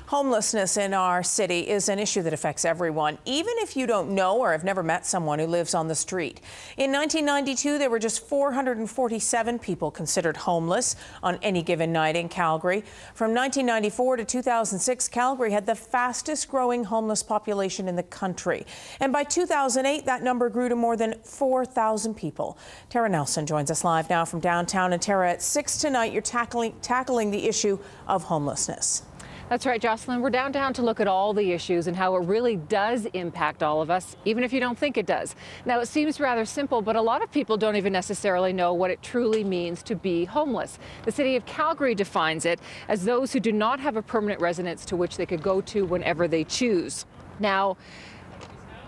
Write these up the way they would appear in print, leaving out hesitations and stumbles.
Homelessness in our city is an issue that affects everyone, even if you don't know or have never met someone who lives on the street. In 1992, there were just 447 people considered homeless on any given night in Calgary. From 1994 to 2006, Calgary had the fastest growing homeless population in the country. And by 2008, that number grew to more than 4,000 people. Tara Nelson joins us live now from downtown. And Tara, at 6 tonight, you're tackling the issue of homelessness. That's right, Jocelyn. We're downtown to look at all the issues and how it really does impact all of us, even if you don't think it does. Now, it seems rather simple, but a lot of people don't even necessarily know what it truly means to be homeless. The city of Calgary defines it as those who do not have a permanent residence to which they could go to whenever they choose. Now,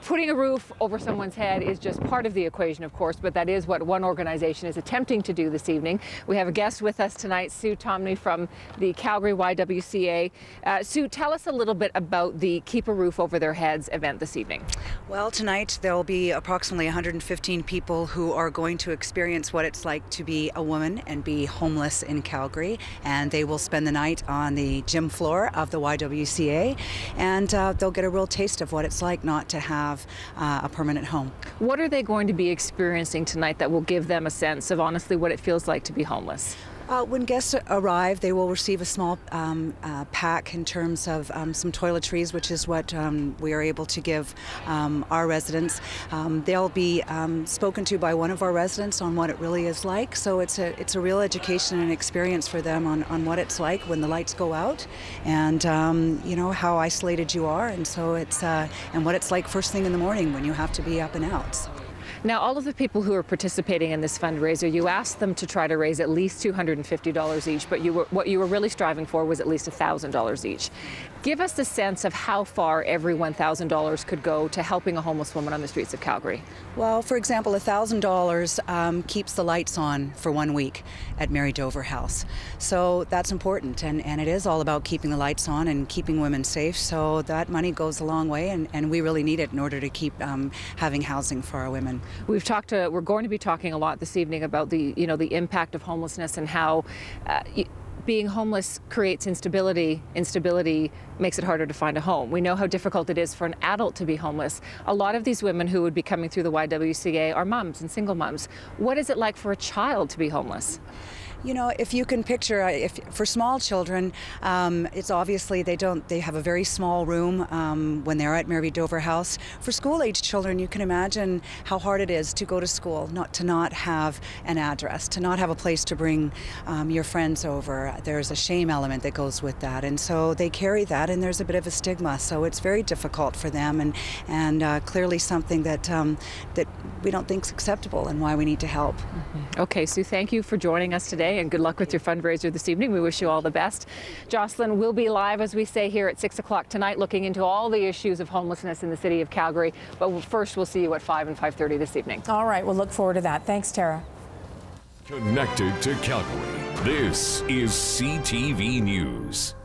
putting a roof over someone's head is just part of the equation, of course, but that is what one organization is attempting to do this evening. We have a guest with us tonight, Sue Tomney from the Calgary YWCA. Sue, tell us a little bit about the Keep a Roof Over Their Heads event this evening. Well, tonight there will be approximately 115 people who are going to experience what it's like to be a woman and be homeless in Calgary, and they will spend the night on the gym floor of the YWCA, and they'll get a real taste of what it's like not to have a permanent home. What are they going to be experiencing tonight that will give them a sense of honestly what it feels like to be homeless? When guests arrive, they will receive a small pack in terms of some toiletries, which is what we are able to give our residents. They'll be spoken to by one of our residents on what it really is like. So it's a real education and experience for them on what it's like when the lights go out, and you know how isolated you are, and so it's and what it's like first thing in the morning when you have to be up and out. So. Now, all of the people who are participating in this fundraiser, you asked them to try to raise at least $250 each, but what you were really striving for was at least $1,000 each. Give us a sense of how far every $1,000 could go to helping a homeless woman on the streets of Calgary. Well, for example, $1,000 keeps the lights on for 1 week at Mary Dover House. So that's important, and it is all about keeping the lights on and keeping women safe. So that money goes a long way, and we really need it in order to keep having housing for our women. We're going to be talking a lot this evening about the impact of homelessness and how being homeless creates instability. Instability makes it harder to find a home. We know how difficult it is for an adult to be homeless. A lot of these women who would be coming through the YWCA are moms and single moms. What is it like for a child to be homeless? You know, if you can picture, for small children, it's obviously they have a very small room when they're at Mary Dover House. For school-age children, you can imagine how hard it is to go to school, to not have an address, to not have a place to bring your friends over. There's a shame element that goes with that, and so they carry that, and there's a bit of a stigma. So it's very difficult for them, and clearly something that that we don't think is acceptable, and why we need to help. Mm-hmm. Okay, Sue, thank you for joining us today, and good luck with your fundraiser this evening. We wish you all the best. Jocelyn, will be live, as we say, here at 6 o'clock tonight, looking into all the issues of homelessness in the city of Calgary. But first, we'll see you at 5 and 5:30 this evening. All right, we'll look forward to that. Thanks, Tara. Connected to Calgary, this is CTV News.